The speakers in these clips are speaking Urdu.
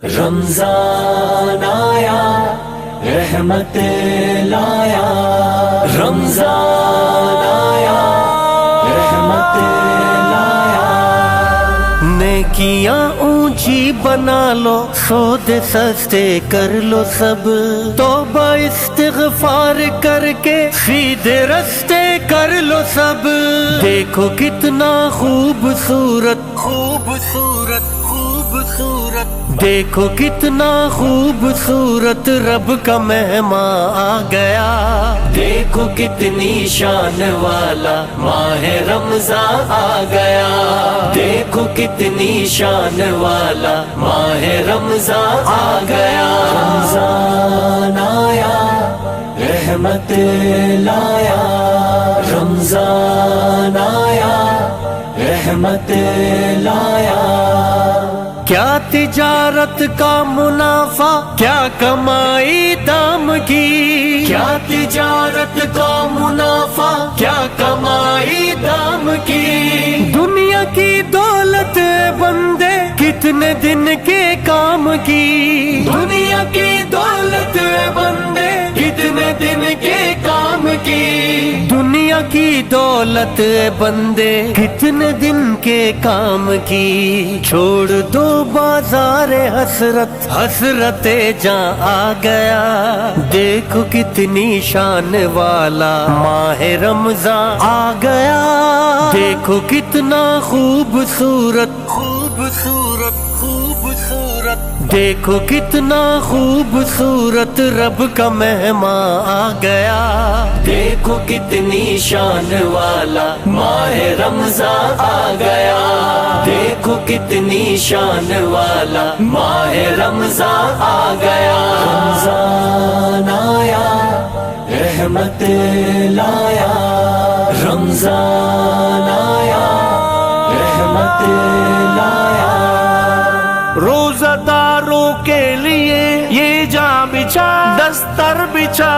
رمضان آیا رحمت لایا، رمضان آیا رحمت لایا۔ نیکیاں اونچی بنا لو، سودے سستے کر لو سب، توبہ استغفار کر کے سیدھے رستے کر لو سب۔ دیکھو کتنا خوبصورت خوبصورت خوبصورت، دیکھو کتنا خوبصورت رب کا مہمان آ گیا۔ دیکھو کتنی شان والا ماہ رمضان آ گیا، دیکھو کتنی شان والا ماہ رمضان آ گیا۔ رمضان آیا رحمت لایا، رمضان آیا رحمت لایا۔ کیا تجارت کا منافع، کیا کمائی دام کی، کیا تجارت کا منافع، کیا کمائی دام کی۔ دنیا کی دولت بندے کتنے دن کے کام کی، دنیا کی دولت بندے کتنے دن کے کام کی۔ دنیا کی دولت بندے کتنے دن کے کام کی۔ چھوڑ دو بازار حسرت، حسرت جاں آ گیا۔ دیکھو کتنی شان والا ماہ رمضان آ گیا۔ دیکھو کتنا خوبصورت خوبصورت خوبصورت، دیکھو کتنا خوبصورت رب کا مہمان آ گیا۔ دیکھو کتنی شان والا ماہ رمضان آ گیا، دیکھو کتنی شان والا ماہ رمضان آ گیا۔ رمضان آیا رحمت لایا، رمضان آیا رحمت لایا۔ روزہ داروں کے لیے یہ جاں بچھا، دستر بچھا،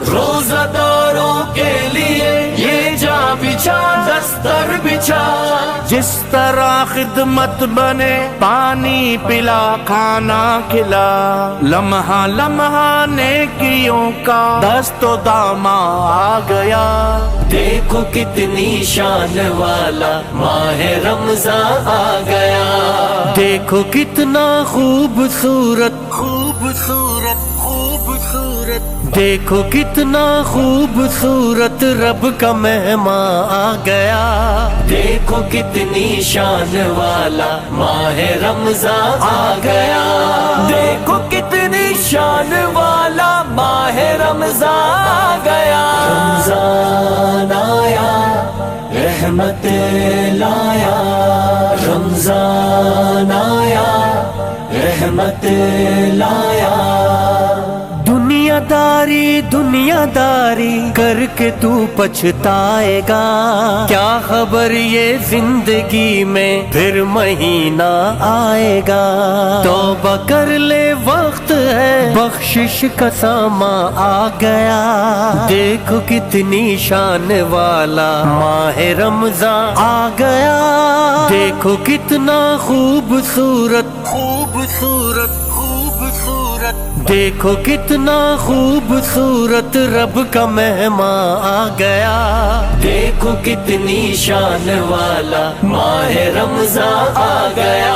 روزہ داروں کے لیے یہ جاں بچھا، دستر بچھا۔ جس طرح خدمت بنے، پانی پلا کھانا کھلا، لمحہ لمحہ نیکیوں کا دست و دامہ آ گیا۔ دیکھو کتنی شان والا ماہ رمضان آ گیا، دیکھو کتنا خوبصورت خوبصورت خوبصورت، دیکھو کتنا خوبصورت رب کا مہمان آ گیا۔ دیکھو کتنی شان والا ماہ رمضان آ گیا، دیکھو کتنی شان والا ماہ رمضان آ گیا۔ رمضان آیا رحمت لایا، رمضان آیا رحمت لایا۔ دنیا داری کر کے تو پچھتائے گا، کیا خبر یہ زندگی میں پھر مہینہ آئے گا۔ توبہ کر لے وقت ہے، بخشش کا ساماں آ گیا۔ دیکھو کتنی شان والا ماہ رمضان آ گیا۔ دیکھو کتنا خوبصورت خوبصورت خوبصورت، دیکھو کتنا خوبصورت رب کا مہمان آ گیا۔ دیکھو کتنی شان والا ماہ رمضان آ گیا،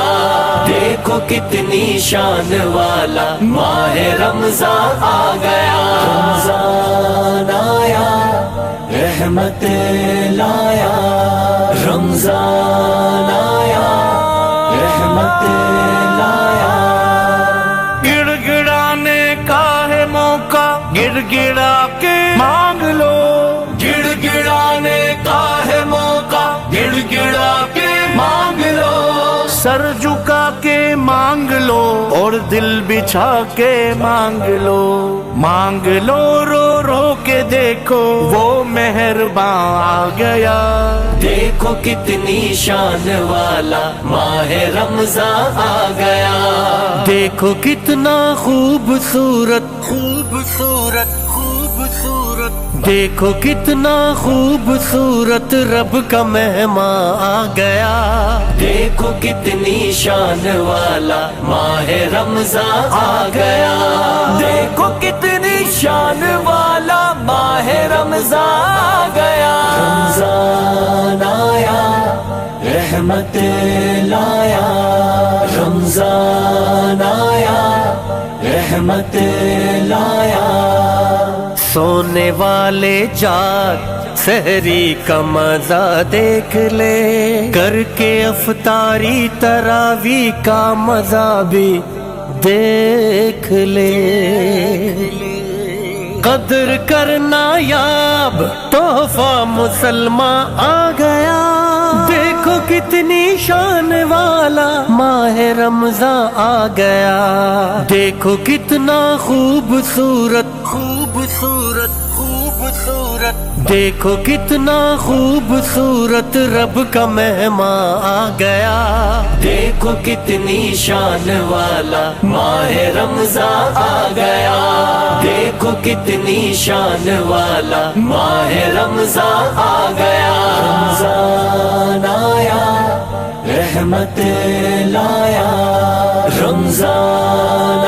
دیکھو کتنی شان والا ماہ رمضان آ گیا۔ رمضان آیا رحمت لایا، رمضان آیا رحمت لایا۔ گڑ گڑانے کا ہے موقع، گڑ گڑا کے مانگ لو، گڑ گڑانے کا ہے موقع، گڑ گڑا کے مانگ لو۔ سر جھکا کے مانگ لو اور دل بچھا کے مانگ لو، مانگ لو رو رو کے دیکھو وہ مہربان آ گیا۔ دیکھو کتنی شان والا ماہ رمضان آ گیا، دیکھو کتنا خوبصورت خوبصورت خوبصورت، دیکھو کتنا خوبصورت رب کا مہمان آ گیا، دیکھو کتنی شان والا ماہ رمضان آ گیا، دیکھو کتنی شان والا ماہ رمضان آ گیا، رمضان آیا رحمت لایا، رمضان آیا رحمت لایا، سونے والے جاگ سحری کا مزہ دیکھ لے، کر کے افطاری تراوی کا مزہ بھی دیکھ لے، قدر کرنا یاب تحفہ مسلمان آ گیا، دیکھو کتنی شان والا ماہ رمضان آ گیا، دیکھو کتنا خوبصورت خوبصورت خوبصورت، دیکھو کتنا خوبصورت رب کا مہمان آ گیا، دیکھو کتنی شان والا ماہ رمضان آ گیا، دیکھو کتنی شان والا ماہ رمضان آ گیا، رمضان آیا رحمت لایا، رمضان